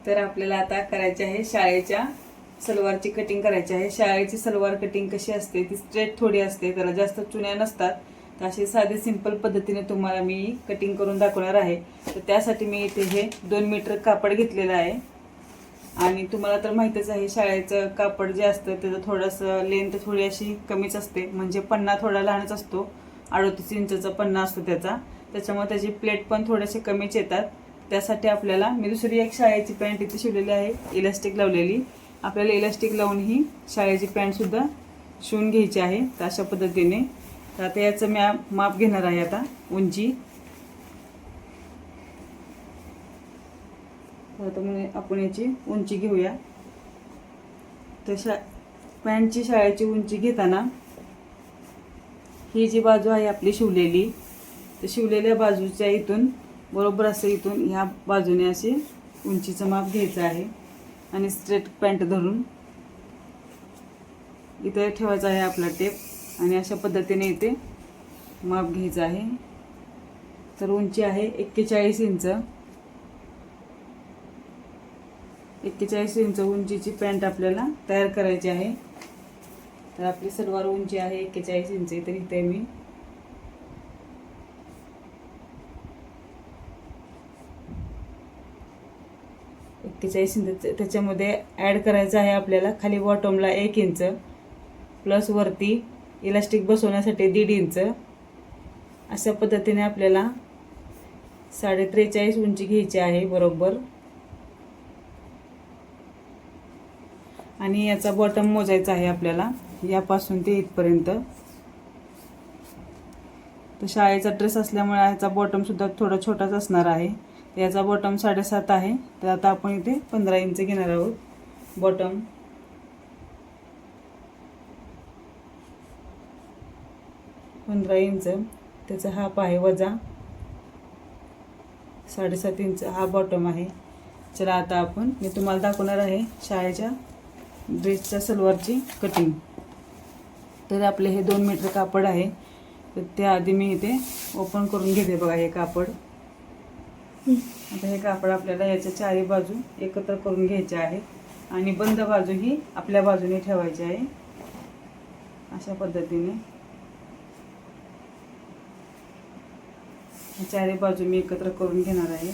तर आपल्याला आता करायची आहे शाळेच्या सलवारची कटिंग करायची आहे। शाळेची सलवार कटिंग कशी असते ती स्ट्रेट थोडी असते, त्याला जास्त चुन्या नसतात। तर अशी साधी सिंपल पद्धतीने तुम्हाला मी कटिंग करून दाखवणार आहे। तर त्यासाठी मी इथे हे 2 मीटर कापड घेतलेलं आहे। आणि तुम्हाला तर माहितीच आहे शाळेचं कापड जे असतं त्याचं थोडंसं लेंथ थोडी अशी कमीच असते, म्हणजे पन्ना थोडा लहानच असतो, 38 इंचचा पन्ना असतो त्याचा, त्याच्यामुळे त्याची प्लेट पण थोडेसे कमीच येतात। त्यासाठी आपल्याला मी दुसरी एक शाळेची पॅन्ट इथे शिवलेली आहे, इलास्टिक लावलेली। आपल्याला इलास्टिक लावून ही शाळेची पॅन्टसुद्धा शिवून घ्यायची आहे। तर अशा पद्धतीने तर आता याचं मी माप घेणार आहे। आता उंची आता आपण याची उंची घेऊया। तर पॅन्टची शाळेची उंची घेताना ही जी बाजू आहे आपली शिवलेली, तर शिवलेल्या बाजूच्या इथून बरोबर असं इथून ह्या बाजूने असे उंचीचं माप घ्यायचं आहे आणि स्ट्रेट पॅन्ट धरून इथे ठेवायचा आहे आपला टेप आणि अशा पद्धतीने इथे माप घ्यायचं आहे। तर उंची आहे 41 इंच। 41 इंच उंचीची पॅन्ट आपल्याला तयार करायची आहे। तर आपली सलवार उंची आहे 41 इंच। तर इथे मी 41 इंच त्याच्यामध्ये ॲड करायचं आहे आपल्याला। खाली बॉटमला 1 इंच प्लस वरती इलास्टिक बसवण्यासाठी 1.5 इंच। अशा पद्धतीने आपल्याला 43.5 उंची घ्यायची आहे बरोबर। आणि याचा बॉटम मोजायचा आहे आपल्याला यापासून ते इथपर्यंत। तर शाळेचा ड्रेस असल्यामुळे याचा बॉटम सुद्धा थोडा छोटाच असणार आहे। याचा बॉटम 7.5 आहे। तर आता आपण इथे 15 इंच घेणार आहोत बॉटम। पंधरा इंच त्याचा हाफ आहे, वजा 7.5 इंच हा बॉटम आहे। चला आता मी तुम्हाला दाखवणार आहे शाळेच्या ड्रेसच्या सलवारची कटिंग। तर आपले हे 2 मीटर कापड आहे, तर त्याआधी मी इथे ओपन करून घेते बघा हे कापड। आता हे कापड आपल्याला याच्या चारी बाजू एकत्र करून घ्यायचे आहे आणि बंद बाजू ही आपल्या बाजूने ठेवायची आहे। अशा पद्धतीने चारी बाजू मी एकत्र करून घेणार आहे।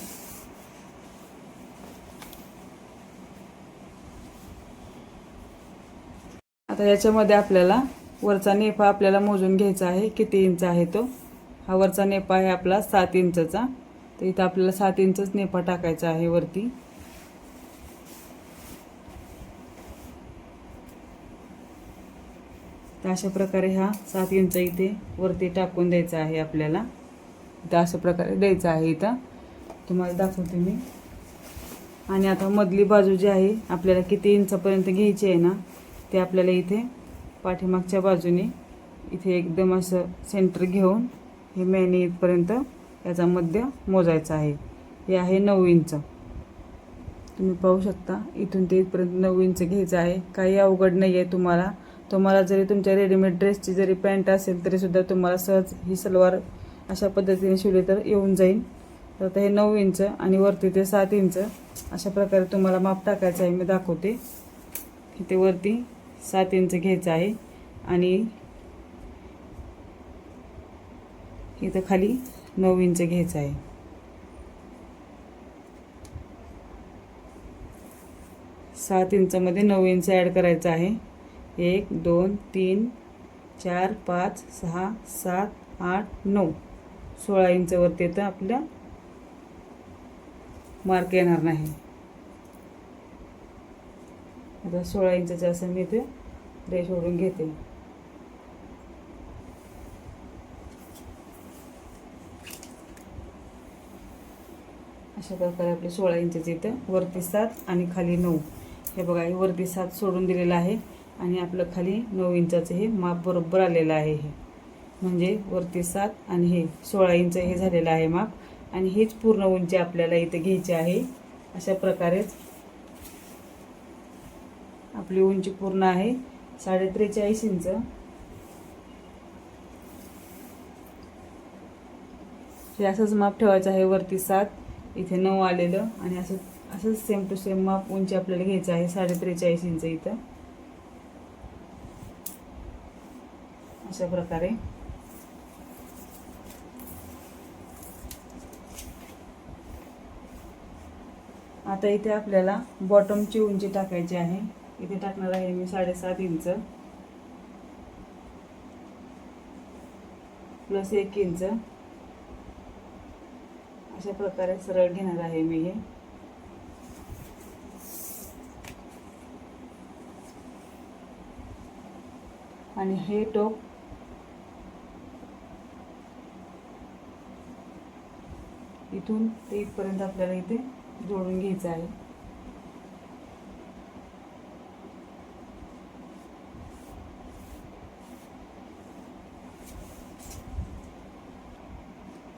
आता याच्यामध्ये आपल्याला वरचा नेपा आपल्याला मोजून घ्यायचा आहे, किती इंच आहे तो। हा वरचा नेपा आहे आपला 7 इंचचा। तर इथं आपल्याला 7 इंचच नेपा टाकायचा आहे वरती। तर अशा प्रकारे हा 7 इंच इथे वरती टाकून द्यायचा आहे आपल्याला। इथं अशा प्रकारे द्यायचा आहे, इथं तुम्हाला दाखवते मी। आणि आता मधली बाजू जी आहे आपल्याला किती इंचापर्यंत घ्यायची आहे ना, ते आपल्याला इथे पाठीमागच्या बाजूने इथे एकदम असं सेंटर घेऊन हे मेन इथपर्यंत याचा मध्य मोजायचा आहे। हे आहे 9 इंच। तुम्ही पाहू शकता इथून ते इथपर्यंत 9 इंच घ्यायचं आहे। काही अवघड नाही आहे तुम्हाला जरी तुमच्या रेडीमेड ड्रेसची जरी पॅन्ट असेल तरी सुद्धा तुम्हाला सहज ही सलवार अशा पद्धतीने शिवली तर येऊन जाईल। तर आता हे 9 इंच आणि वरती ते 7 इंच अशा प्रकारे तुम्हाला माप टाकायचं आहे। मी दाखवते। इथे वरती 7 इंच घ्यायचं आहे आणि इथं खाली 9 इंच घ्यायचं आहे। सात इंचामध्ये 9 इंच ॲड करायचं आहे। 1 2 3 4 5 6 7 8 9 16 इंच वरती तर आपल्या मार्क येणार नाही। आता 16 इंचचं असं मी इथे रेष ओढून घेते। अशा प्रकारे आपले 16 इंचचे इथं वरती 7 आणि खाली 9। हे बघा हे वरती 7 सोडून दिलेलं आहे आणि आपलं खाली 9 इंचाचं हे माप बरोबर आलेलं आहे। हे म्हणजे वरती 7 आणि हे 16 इंच हे झालेलं आहे माप। आणि हीच पूर्ण उंची आपल्याला इथे घ्यायची आहे। अशा प्रकारेच आपली उंची पूर्ण आहे 43.5 इंच। हे असंच माप ठेवायचं आहे। वरती 7 इथे 9 आलेलं आणि असं असंच सेम टू सेम माप उंची आपल्याला घ्यायचं आहे 43.5 इंच इथं. अशा प्रकारे आता इथे आपल्याला बॉटमची उंची टाकायची आहे. इथे टाकणार आहे मी 7.5 इंच प्लस 1 इंच. अशा प्रकारे सरळ घेणार आहे मी हे. आणि हे टोक इथून ते इथपर्यंत आपल्याला इथे जोडून घ्यायचं आहे.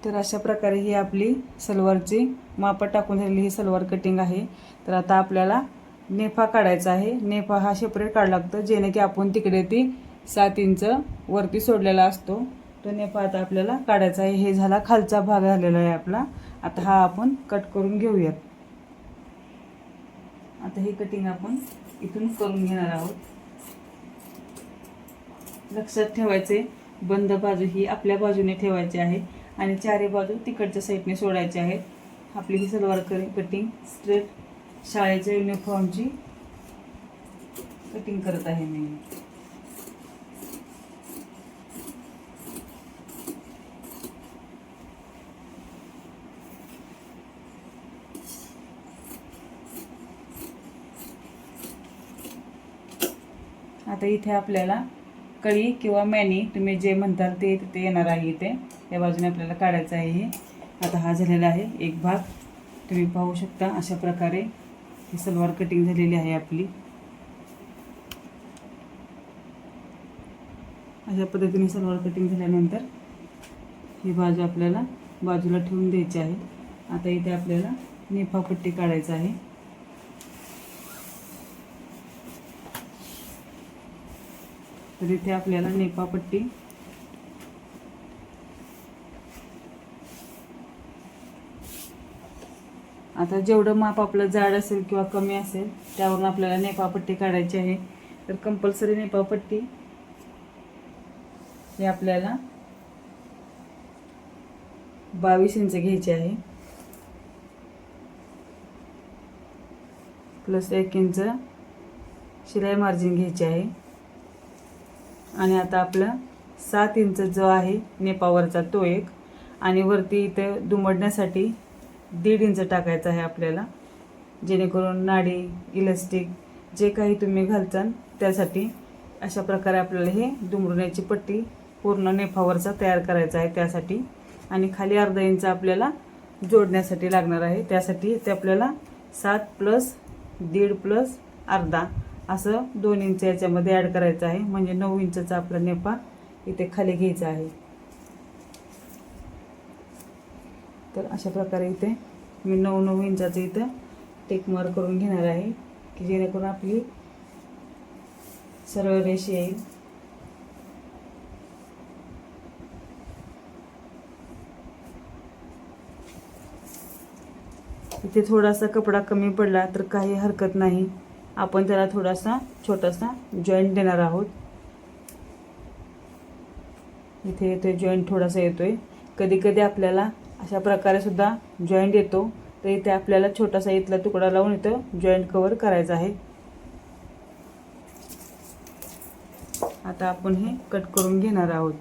तर अशा प्रकारे ही आपली सलवारची माप टाकून झालेली ही सलवार कटिंग आहे. तर आता आपल्याला नेफा काढायचा आहे. नेफा हा सेपरेट काढावा लागतो, जेणे की आपण तिकडे ती 7 इंच वरती सोडलेला असतो. तो नेफा आता आपल्याला काढायचा आहे. हे झाला खालचा भाग झालेला आहे आपला. आता हा आपण कट करून घेऊयात. आता ही कटिंग आपण इथून करून घेणार आहोत. लक्षात ठेवायचे, बंद बाजू ही आपल्या बाजूने ठेवायची आहे आणि चारी बाजू तिकडच्या साईडने सोडायची आहेत. आपली ही सलवार कटिंग स्ट्रेट शाळेच्या युनिफॉर्मची कटिंग करत आहे मी. आता इथे आपल्याला कळी किंवा मॅनी तुम्ही जे म्हणताल ते तिथे येणार आहे. इथे या बाजूने आपल्याला काढायचं आहे. हे आता हा झालेला आहे एक भाग. तुम्ही पाहू शकता अशा प्रकारे ही सलवार कटिंग झालेली आहे आपली. अशा पद्धतीने सलवार कटिंग झाल्यानंतर ही बाजू आपल्याला बाजूला ठेवून द्यायची आहे. आता इथे आपल्याला नेफा पट्टी काढायचा आहे. तर इथे आपल्याला नेफा पट्टी आता जेवढं माप आपलं जाड असेल किंवा कमी असेल त्यावरून आपल्याला नेफा पट्टी काढायची आहे. तर कंपल्सरी नेफा पट्टी हे आपल्याला 22 इंच घ्यायची आहे प्लस 1 इंच शिलाई मार्जिन घ्यायची आहे. आणि आता आपला 7 इंच जो आहे नेपावरचा तो एक, आणि वरती इथे दुमडण्यासाठी 1.5 इंच टाकायचा आहे आपल्याला, जेणेकरून नाडी इलास्टिक जे काही तुम्ही घालचाल त्यासाठी. अशा प्रकारे आपल्याला हे दुमडण्याची पट्टी पूर्ण नेफावरचा तयार करायचा आहे त्यासाठी. आणि खाली 1/2 इंच आपल्याला जोडण्यासाठी लागणार आहे. त्यासाठी ते आपल्याला 7 प्लस 1.5 प्लस 1/2 असं 2 इंच याच्यामध्ये ॲड करायचं आहे. म्हणजे 9 इंचचा आपला नेफा इथे खाली घ्यायचा आहे. तर अशा प्रकारे इथे मी 9 इंचाचं इथं टेक मार्क करून घेणार आहे, की जेणेकरून आपली सरळ रेष येईल. इथे थोडासा कपडा कमी पडला तर काही हरकत नाही, आपण त्याला थोडासा छोटासा जॉईंट देणार आहोत. इथे येतोय जॉईंट, थोडासा येतोय. कधी कधी आपल्याला अशा प्रकारे सुद्धा जॉईंट येतो, तर इथे आपल्याला छोटासा इथला तुकडा लावून इथं जॉईंट कव्हर करायचा आहे. आता आपण हे कट करून घेणार आहोत.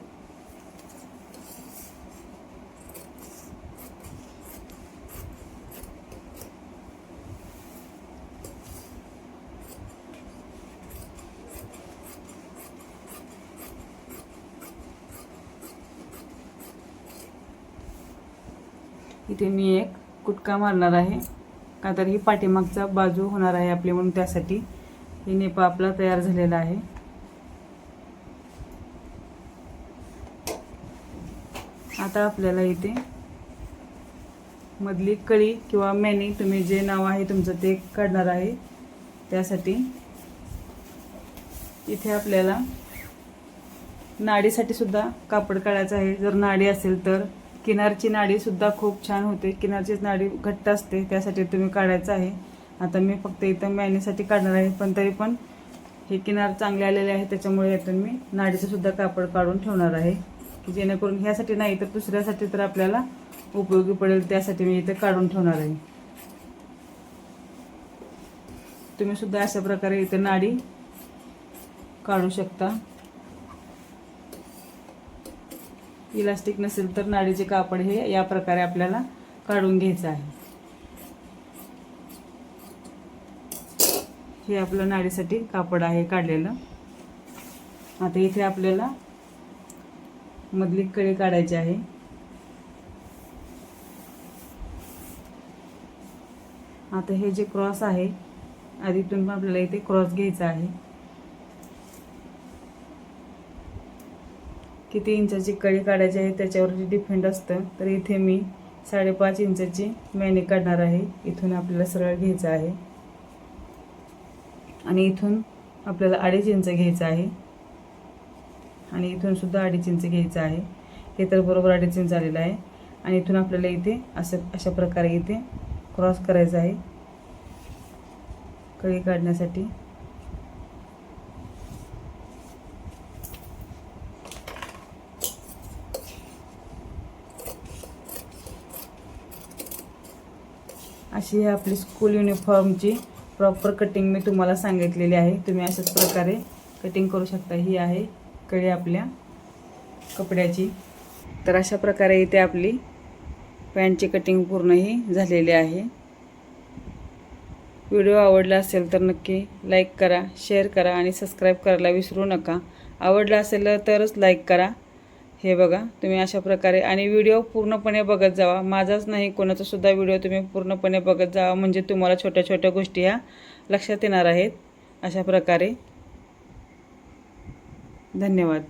इथे मी एक कुटका मारणार आहे, का तर ही पाठीमागचा बाजू होणार आहे आपली, म्हणून त्यासाठी हे नेपा आपला तयार झालेला आहे. आता आपल्याला इथे मधली कळी किंवा मॅनी तुम्ही जे नाव आहे तुमचं ते काढणार आहे. त्यासाठी इथे आपल्याला नाडीसाठी सुद्धा कापड काढायचं आहे. जर नाडी असेल तर किनारची नाडीसुद्धा खूप छान होते. किनारचीच नाडी घट्ट असते, त्यासाठी तुम्ही काढायचं आहे. आता मी फक्त इथं मॅनीसाठी काढणार आहे, पण तरी पण हे किनार चांगले आलेले आहे, त्याच्यामुळे यातून मी नाडीचं सुद्धा कापड काढून ठेवणार आहे, की जेणेकरून ह्यासाठी नाही तर दुसऱ्यासाठी तर आपल्याला उपयोगी पडेल, त्यासाठी मी इथे काढून ठेवणार आहे. तुम्ही सुद्धा अशा प्रकारे इथे नाडी काढू शकता. इलास्टिक नसेल तर नाडीचे कापड हे या प्रकारे आपल्याला काढून घ्यायचं आहे. हे आपलं नाडीसाठी कापड आहे काढलेलं. आता इथे आपल्याला मधली कळी काढायची आहे. आता हे जे क्रॉस आहे, आधीतून आपल्याला इथे क्रॉस घ्यायचा आहे. किती इंचाची कळी काढायची आहे त्याच्यावरती डिपेंड असतं. तर इथे मी 5.5 इंचाची मॅनी काढणार आहे. इथून आपल्याला सरळ घ्यायचं आहे आणि इथून आपल्याला 2.5 इंच घ्यायचं आहे आणि इथून सुद्धा 2.5 इंच घ्यायचं आहे. हे तर बरोबर 2.5 इंच आलेलं आहे आणि इथून आपल्याला इथे अशा प्रकारे इथे क्रॉस करायचा आहे कळी काढण्यासाठी. अशी ही आपली स्कूल युनिफॉर्मची प्रॉपर कटिंग मी तुम्हाला सांगितलेली आहे. तुम्ही अशाच प्रकारे कटिंग करू शकता. ही आहे कळी आपल्या कपड्याची. तर अशा प्रकारे इथे आपली पॅन्टची कटिंग पूर्ण ही झालेली आहे. व्हिडिओ आवडला असेल तर नक्की लाईक करा, शेअर करा आणि सबस्क्राईब करायला विसरू नका. आवडला असेल तरच लाईक करा. हे बघा तुम्ही अशा प्रकारे, आणि व्हिडिओ पूर्णपणे बघत जावा. माझाच नाही, कोणाचा सुद्धा व्हिडिओ तुम्ही पूर्णपणे बघत जावा, म्हणजे तुम्हाला छोट्या छोट्या गोष्टी ह्या लक्षात येणार आहेत. अशा प्रकारे. धन्यवाद.